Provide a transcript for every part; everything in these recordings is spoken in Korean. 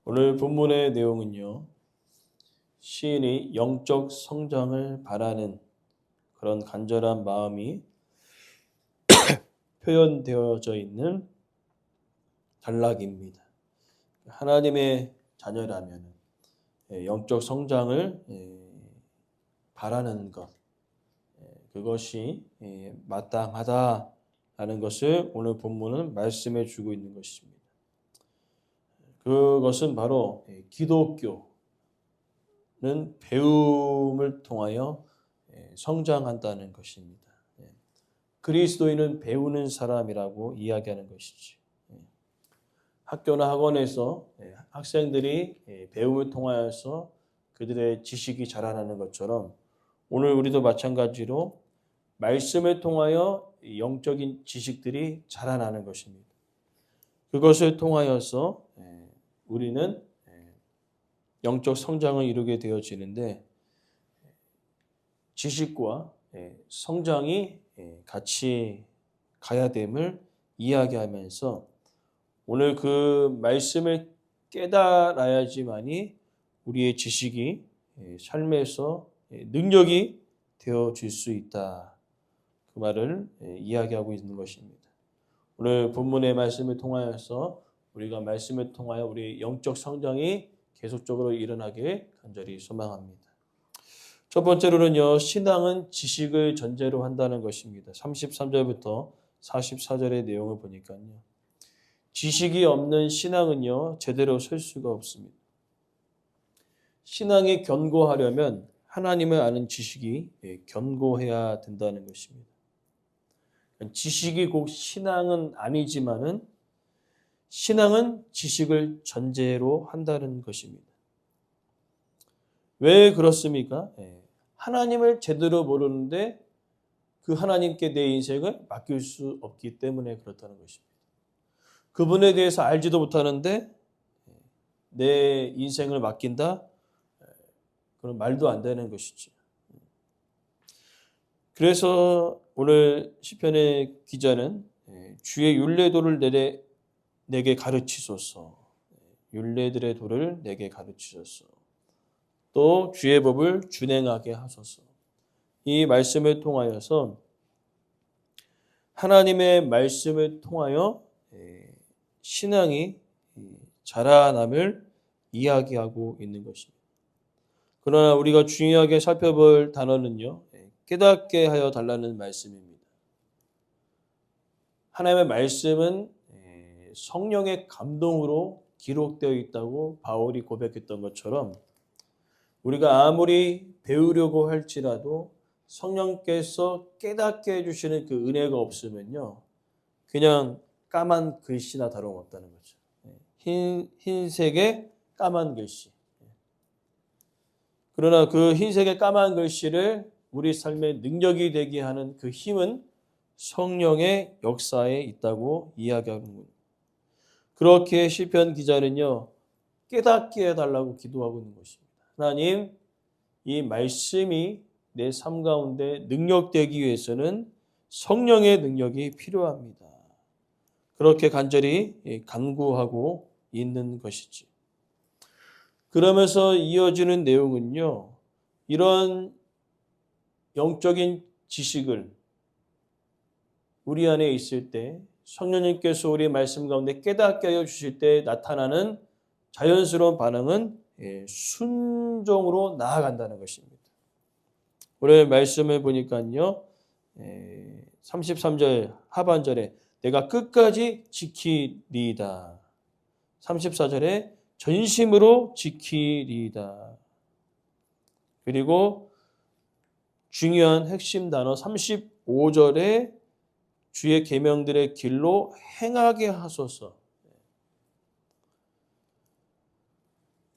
오늘 본문의 내용은요, 시인이 영적 성장을 바라는 그런 간절한 마음이 표현되어져 있는 단락입니다. 하나님의 자녀라면 영적 성장을 바라는 것, 그것이 마땅하다라는 것을 오늘 본문은 말씀해 주고 있는 것입니다. 그것은 바로 기독교는 배움을 통하여 성장한다는 것입니다. 그리스도인은 배우는 사람이라고 이야기하는 것이지. 학교나 학원에서 학생들이 배움을 통하여서 그들의 지식이 자라나는 것처럼 오늘 우리도 마찬가지로 말씀을 통하여 영적인 지식들이 자라나는 것입니다. 그것을 통하여서 우리는 영적 성장을 이루게 되어지는데 지식과 성장이 같이 가야 됨을 이야기하면서 오늘 그 말씀을 깨달아야지만이 우리의 지식이 삶에서 능력이 되어질 수 있다. 그 말을 이야기하고 있는 것입니다. 오늘 본문의 말씀을 통하여서 우리가 말씀을 통하여 우리 영적 성장이 계속적으로 일어나길 간절히 소망합니다. 첫 번째로는요, 신앙은 지식을 전제로 한다는 것입니다. 33절부터 44절의 내용을 보니까요. 지식이 없는 신앙은요, 제대로 설 수가 없습니다. 신앙이 견고하려면 하나님을 아는 지식이 견고해야 된다는 것입니다. 지식이 곧 신앙은 아니지만은 신앙은 지식을 전제로 한다는 것입니다. 왜 그렇습니까? 하나님을 제대로 모르는데 그 하나님께 내 인생을 맡길 수 없기 때문에 그렇다는 것입니다. 그분에 대해서 알지도 못하는데 내 인생을 맡긴다? 그런 말도 안 되는 것이죠. 그래서 오늘 시편의 기자는 주의 율례도를 내게 가르치소서. 율례들의 도를 내게 가르치소서. 또 주의 법을 준행하게 하소서. 이 말씀을 통하여서 하나님의 말씀을 통하여 신앙이 자라남을 이야기하고 있는 것입니다. 그러나 우리가 중요하게 살펴볼 단어는요, 깨닫게 하여 달라는 말씀입니다. 하나님의 말씀은 성령의 감동으로 기록되어 있다고 바울이 고백했던 것처럼 우리가 아무리 배우려고 할지라도 성령께서 깨닫게 해주시는 그 은혜가 없으면요, 그냥 까만 글씨나 다름없다는 거죠. 흰색의 까만 글씨. 그러나 그 흰색의 까만 글씨를 우리 삶의 능력이 되게 하는 그 힘은 성령의 역사에 있다고 이야기하는군요. 그렇게 시편 기자는요, 깨닫게 해달라고 기도하고 있는 것입니다. 하나님, 이 말씀이 내 삶 가운데 능력되기 위해서는 성령의 능력이 필요합니다. 그렇게 간절히 간구하고 있는 것이지. 그러면서 이어지는 내용은요, 이런 영적인 지식을 우리 안에 있을 때 성령님께서 우리 말씀 가운데 깨닫게 하여 주실 때 나타나는 자연스러운 반응은 순종으로 나아간다는 것입니다. 오늘 말씀을 보니까요, 33절 하반절에 내가 끝까지 지키리이다. 34절에 전심으로 지키리이다. 그리고 중요한 핵심 단어 35절에 주의 계명들의 길로 행하게 하소서.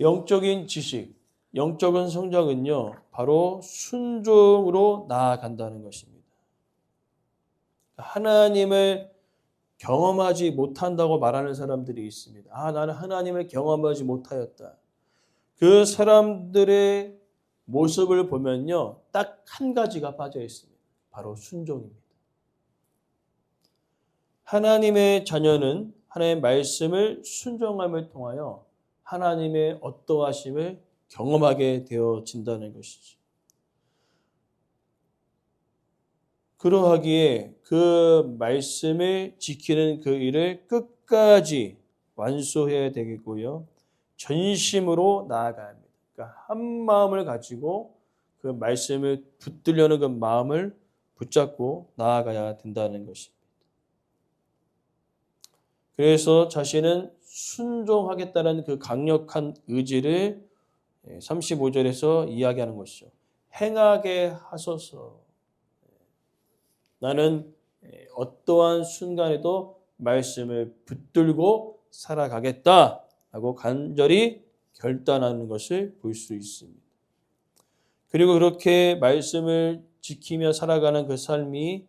영적인 지식, 영적인 성장은요, 바로 순종으로 나아간다는 것입니다. 하나님을 경험하지 못한다고 말하는 사람들이 있습니다. 나는 하나님을 경험하지 못하였다. 그 사람들의 모습을 보면요, 딱 한 가지가 빠져 있습니다. 바로 순종입니다. 하나님의 자녀는 하나님의 말씀을 순종함을 통하여 하나님의 어떠하심을 경험하게 되어진다는 것이죠. 그러하기에 그 말씀을 지키는 그 일을 끝까지 완수해야 되겠고요. 전심으로 나아가야 합니다. 그러니까 한 마음을 가지고 그 말씀을 붙들려는 그 마음을 붙잡고 나아가야 된다는 것입니다. 그래서 자신은 순종하겠다는 그 강력한 의지를 35절에서 이야기하는 것이죠. 행하게 하소서. 나는 어떠한 순간에도 말씀을 붙들고 살아가겠다라고 간절히 결단하는 것을 볼 수 있습니다. 그리고 그렇게 말씀을 지키며 살아가는 그 삶이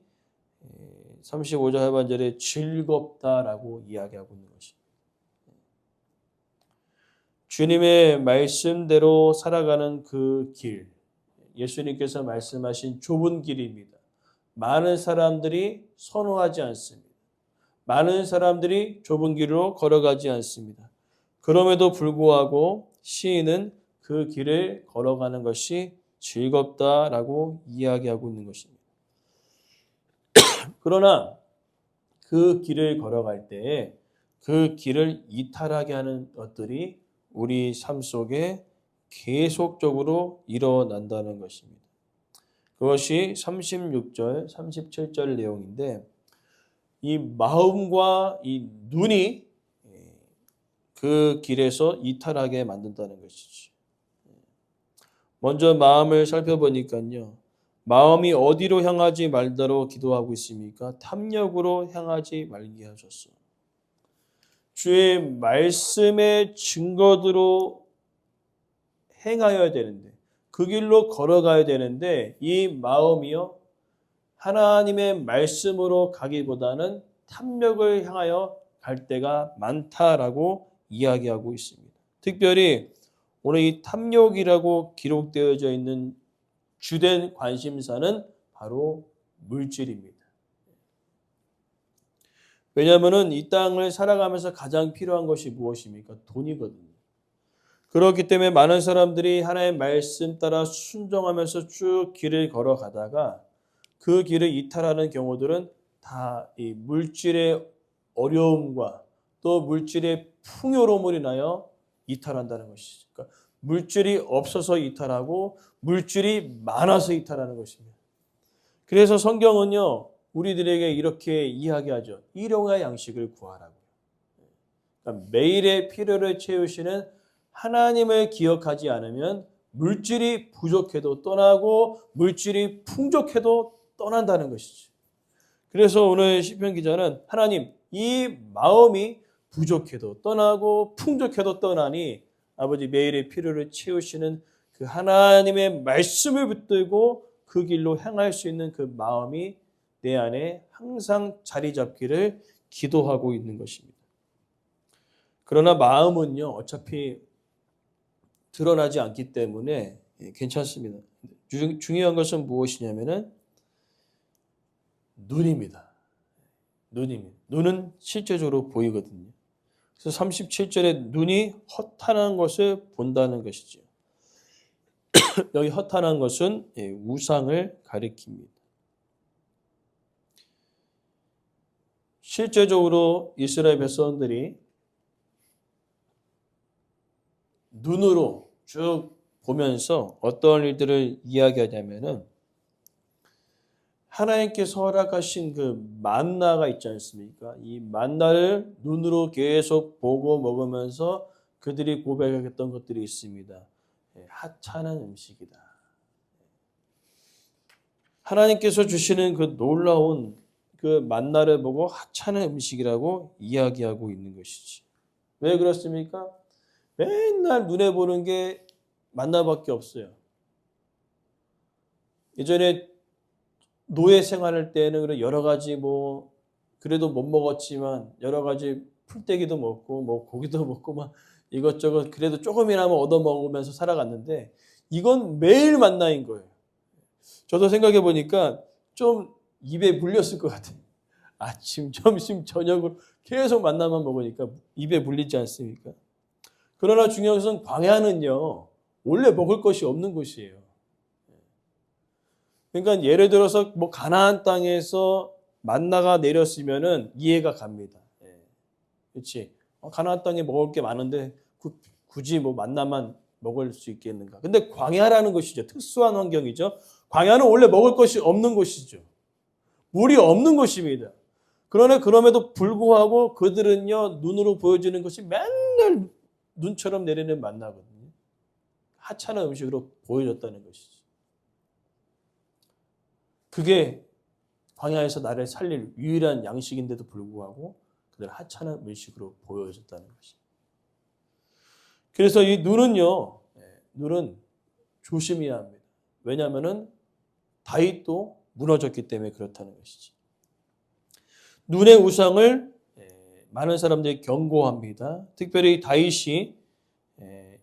35절 하반절에 즐겁다라고 이야기하고 있는 것입니다. 주님의 말씀대로 살아가는 그 길, 예수님께서 말씀하신 좁은 길입니다. 많은 사람들이 선호하지 않습니다. 많은 사람들이 좁은 길로 걸어가지 않습니다. 그럼에도 불구하고 시인은 그 길을 걸어가는 것이 즐겁다라고 이야기하고 있는 것입니다. 그러나 그 길을 걸어갈 때 그 길을 이탈하게 하는 것들이 우리 삶 속에 계속적으로 일어난다는 것입니다. 그것이 36절, 37절 내용인데 이 마음과 이 눈이 그 길에서 이탈하게 만든다는 것이죠. 먼저 마음을 살펴보니까요. 마음이 어디로 향하지 말도록 기도하고 있습니까? 탐욕으로 향하지 말게 하셨어. 주의 말씀의 증거대로 행하여야 되는데 그 길로 걸어가야 되는데 이 마음이요. 하나님의 말씀으로 가기보다는 탐욕을 향하여 갈 때가 많다라고 이야기하고 있습니다. 특별히 오늘 이 탐욕이라고 기록되어져 있는 주된 관심사는 바로 물질입니다. 왜냐하면 이 땅을 살아가면서 가장 필요한 것이 무엇입니까? 돈이거든요. 그렇기 때문에 많은 사람들이 하나님의 말씀 따라 순종하면서 쭉 길을 걸어가다가 그 길을 이탈하는 경우들은 다 이 물질의 어려움과 또 물질의 풍요로움을 인하여 이탈한다는 것이죠. 그러니까 물질이 없어서 이탈하고 물질이 많아서 이탈하는 것입니다. 그래서 성경은요. 우리들에게 이렇게 이야기하죠. 일용할 양식을 구하라고. 그러니까 매일의 필요를 채우시는 하나님을 기억하지 않으면 물질이 부족해도 떠나고 물질이 풍족해도 떠난다는 것이죠. 그래서 오늘 시편 기자는 하나님 이 마음이 부족해도 떠나고 풍족해도 떠나니 아버지 매일의 필요를 채우시는 그 하나님의 말씀을 붙들고 그 길로 향할 수 있는 그 마음이 내 안에 항상 자리 잡기를 기도하고 있는 것입니다. 그러나 마음은요 어차피 드러나지 않기 때문에 괜찮습니다. 중요한 것은 무엇이냐면은 눈입니다. 눈은 실제적으로 보이거든요. 그래서 37절에 눈이 허탄한 것을 본다는 것이죠. 여기 허탄한 것은 우상을 가리킵니다. 실제적으로 이스라엘 백성들이 눈으로 쭉 보면서 어떤 일들을 이야기하냐면은 하나님께서 허락하신 그 만나가 있지 않습니까? 이 만나를 눈으로 계속 보고 먹으면서 그들이 고백했던 것들이 있습니다. 하찮은 음식이다. 하나님께서 주시는 그 놀라운 그 만나를 보고 하찮은 음식이라고 이야기하고 있는 것이지. 왜 그렇습니까? 맨날 눈에 보는 게 만나밖에 없어요. 예전에 노예 생활할 때는 여러 가지 그래도 못 먹었지만 여러 가지 풀떼기도 먹고 고기도 먹고 막 이것저것 그래도 조금이나마 얻어 먹으면서 살아갔는데 이건 매일 만나인 거예요. 저도 생각해 보니까 좀 입에 물렸을 것 같아요. 아침, 점심, 저녁으로 계속 만나만 먹으니까 입에 물리지 않습니까? 그러나 중요한 것은 광야는요, 원래 먹을 것이 없는 곳이에요. 그러니까 예를 들어서 뭐 가나안 땅에서 만나가 내렸으면은 이해가 갑니다. 그렇지? 가나안 땅에 먹을 게 많은데 굳이 뭐 만나만 먹을 수 있겠는가? 근데 광야라는 것이죠. 특수한 환경이죠. 광야는 원래 먹을 것이 없는 곳이죠. 물이 없는 곳입니다. 그러나 그럼에도 불구하고 그들은요, 눈으로 보여지는 것이 맨날 눈처럼 내리는 만나거든요. 하찮은 음식으로 보여졌다는 것이죠. 그게 광야에서 나를 살릴 유일한 양식인데도 불구하고 그들 하찮은 음식으로 보여졌다는 것입니다. 그래서 이 눈은요, 눈은 조심해야 합니다. 왜냐하면은 다윗도 무너졌기 때문에 그렇다는 것이죠. 눈의 우상을 많은 사람들이 경고합니다. 특별히 다윗이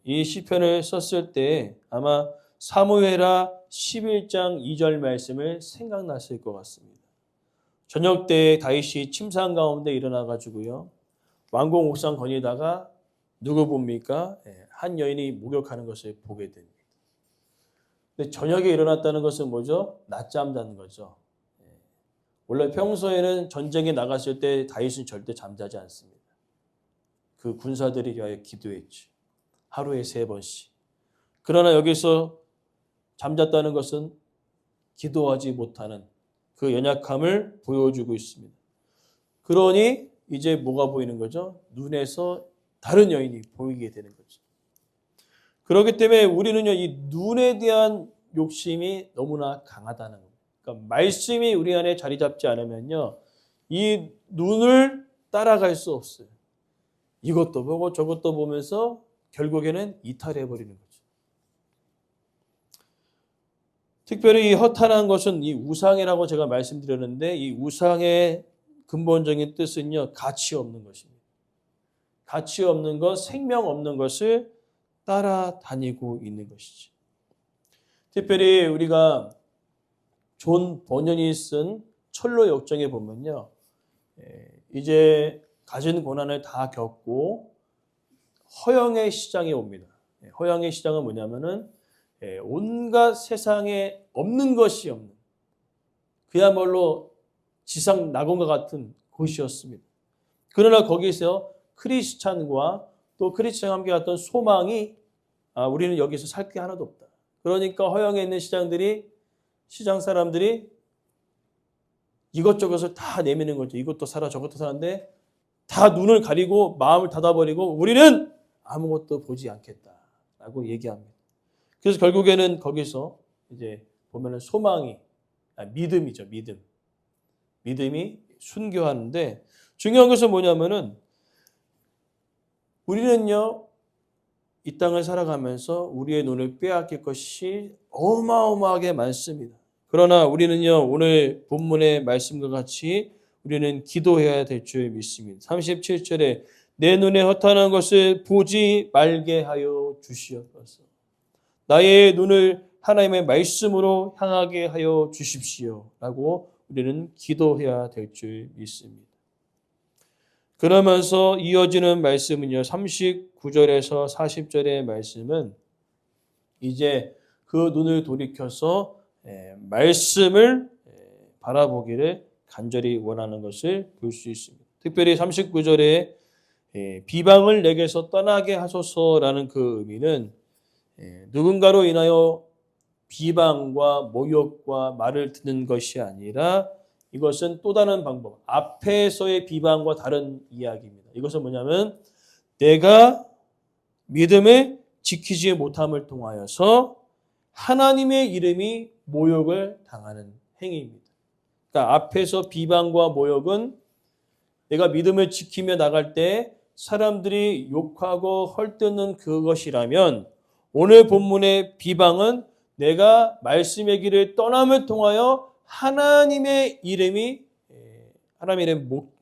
이 시편을 썼을 때 아마 사무엘하 11장 2절 말씀을 생각났을 것 같습니다. 저녁 때 다윗이 침상 가운데 일어나 가지고요, 왕궁 옥상 거니다가 누구 봅니까? 한 여인이 목욕하는 것을 보게 됩니다. 근데 저녁에 일어났다는 것은 뭐죠? 낮잠 자는 거죠. 원래 평소에는 전쟁에 나갔을 때 다윗은 절대 잠자지 않습니다. 그 군사들이 위하여 기도했죠. 하루에 3번씩. 그러나 여기서 잠잤다는 것은 기도하지 못하는 그 연약함을 보여주고 있습니다. 그러니 이제 뭐가 보이는 거죠? 눈에서 다른 여인이 보이게 되는 거죠. 그렇기 때문에 우리는요, 이 눈에 대한 욕심이 너무나 강하다는 겁니다. 그러니까 말씀이 우리 안에 자리 잡지 않으면요, 이 눈을 따라갈 수 없어요. 이것도 보고 저것도 보면서 결국에는 이탈해버리는 거죠. 특별히 이 허탄한 것은 이 우상이라고 제가 말씀드렸는데, 이 우상의 근본적인 뜻은요, 가치 없는 것입니다. 가치 없는 것, 생명 없는 것을 따라다니고 있는 것이죠. 특별히 우리가 존 버년이 쓴 철로 역정에 보면요, 이제 가진 고난을 다 겪고 허영의 시장에 옵니다. 허영의 시장은 뭐냐면은 온갖 세상에 없는 것이 없는, 그야말로 지상 낙원과 같은 곳이었습니다. 그러나 거기서 크리스찬과 또 크리스찬과 함께 갔던 소망이, 우리는 여기서 살 게 하나도 없다. 그러니까 허영에 있는 시장 사람들이 이것저것을 다 내미는 거죠. 이것도 사라 저것도 사는데 다 눈을 가리고 마음을 닫아버리고 우리는 아무것도 보지 않겠다라고 얘기합니다. 그래서 결국에는 거기서 이제 보면은 소망이, 믿음이죠. 믿음이 순교하는데, 중요한 것은 뭐냐면은 우리는요, 이 땅을 살아가면서 우리의 눈을 빼앗길 것이 어마어마하게 많습니다. 그러나 우리는요, 오늘 본문의 말씀과 같이 우리는 기도해야 될 줄 믿습니다. 37절에 내 눈에 허탄한 것을 보지 말게 하여 주시옵소서. 나의 눈을 하나님의 말씀으로 향하게 하여 주십시오. 라고 우리는 기도해야 될 줄 믿습니다. 그러면서 이어지는 말씀은요, 39절에서 40절의 말씀은 이제 그 눈을 돌이켜서 말씀을 바라보기를 간절히 원하는 것을 볼 수 있습니다. 특별히 39절에 비방을 내게서 떠나게 하소서라는 그 의미는 누군가로 인하여 비방과 모욕과 말을 듣는 것이 아니라 이것은 또 다른 방법, 앞에서의 비방과 다른 이야기입니다. 이것은 뭐냐면 내가 믿음을 지키지 못함을 통하여서 하나님의 이름이 모욕을 당하는 행위입니다. 그러니까 앞에서 비방과 모욕은 내가 믿음을 지키며 나갈 때 사람들이 욕하고 헐뜯는 그것이라면, 오늘 본문의 비방은 내가 말씀의 길을 떠남을 통하여 하나님의 이름이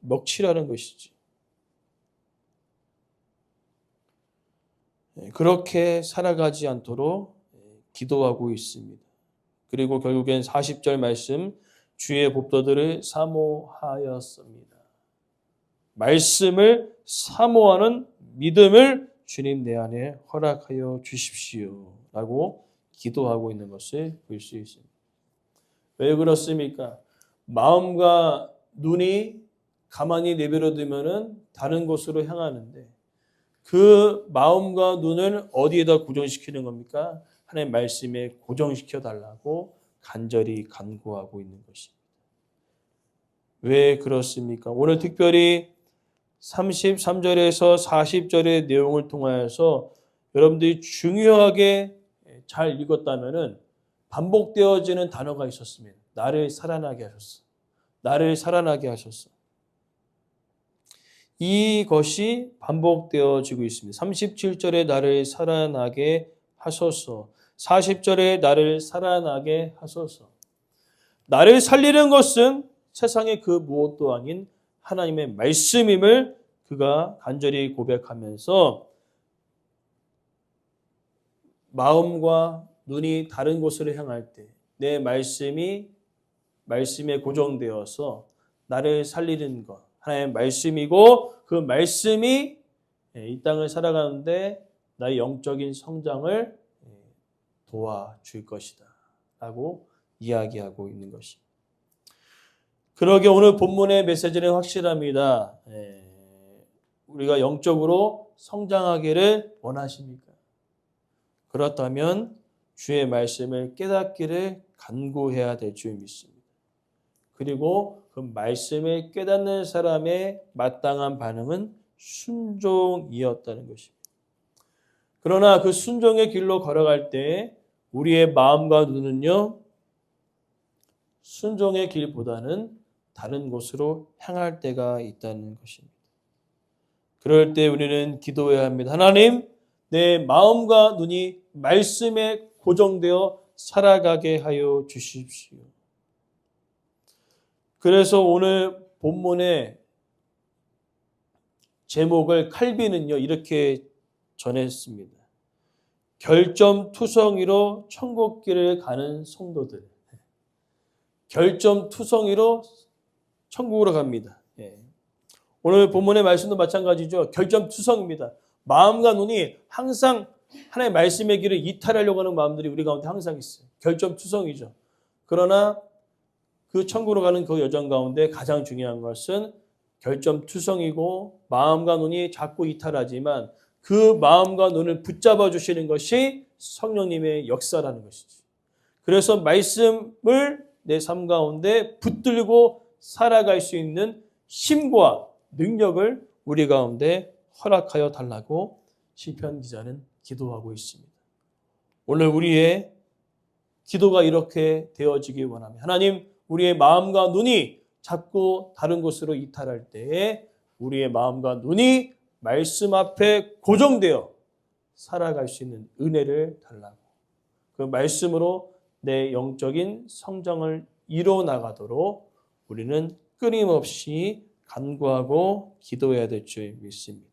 먹칠하는 것이지. 그렇게 살아가지 않도록 기도하고 있습니다. 그리고 결국엔 40절 말씀, 주의 법도들을 사모하였습니다. 말씀을 사모하는 믿음을 주님 내 안에 허락하여 주십시오 라고 기도하고 있는 것을 볼 수 있습니다. 왜 그렇습니까? 마음과 눈이 가만히 내버려 두면은 다른 곳으로 향하는데 그 마음과 눈을 어디에다 고정시키는 겁니까? 하나님의 말씀에 고정시켜 달라고 간절히 간구하고 있는 것입니다. 왜 그렇습니까? 오늘 특별히 33절에서 40절의 내용을 통하여서 여러분들이 중요하게 잘 읽었다면은 반복되어지는 단어가 있었습니다. 나를 살아나게 하셨어. 나를 살아나게 하셨어. 이것이 반복되어지고 있습니다. 37절에 나를 살아나게 하소서. 40절에 나를 살아나게 하소서. 나를 살리는 것은 세상의 그 무엇도 아닌 하나님의 말씀임을 그가 간절히 고백하면서 마음과 눈이 다른 곳으로 향할 때 내 말씀에 고정되어서 나를 살리는 것 하나님의 말씀이고 그 말씀이 이 땅을 살아가는데 나의 영적인 성장을 도와줄 것이다 라고 이야기하고 있는 것입니다. 그러게 오늘 본문의 메시지는 확실합니다. 우리가 영적으로 성장하기를 원하십니까? 그렇다면 주의 말씀을 깨닫기를 간구해야 될 줄 믿습니다. 그리고 그 말씀을 깨닫는 사람의 마땅한 반응은 순종이었다는 것입니다. 그러나 그 순종의 길로 걸어갈 때 우리의 마음과 눈은요, 순종의 길보다는 다른 곳으로 향할 때가 있다는 것입니다. 그럴 때 우리는 기도해야 합니다. 하나님, 내 마음과 눈이 말씀에 고정되어 살아가게 하여 주십시오. 그래서 오늘 본문의 제목을 칼빈은요 이렇게 전했습니다. 결점투성이로 천국길을 가는 성도들. 결점투성이로 천국으로 갑니다. 오늘 본문의 말씀도 마찬가지죠. 결점투성입니다. 마음과 눈이 항상 하나님의 말씀의 길을 이탈하려고 하는 마음들이 우리 가운데 항상 있어요. 결점투성이죠. 그러나 그 천국으로 가는 그 여정 가운데 가장 중요한 것은 결점투성이고 마음과 눈이 자꾸 이탈하지만 그 마음과 눈을 붙잡아 주시는 것이 성령님의 역사라는 것이죠. 그래서 말씀을 내 삶 가운데 붙들고 살아갈 수 있는 힘과 능력을 우리 가운데 허락하여 달라고 시편 기자는 기도하고 있습니다. 오늘 우리의 기도가 이렇게 되어지기 원합니다. 하나님, 우리의 마음과 눈이 자꾸 다른 곳으로 이탈할 때에 우리의 마음과 눈이 말씀 앞에 고정되어 살아갈 수 있는 은혜를 달라고 그 말씀으로 내 영적인 성장을 이뤄 나가도록 우리는 끊임없이 간구하고 기도해야 될 줄 믿습니다.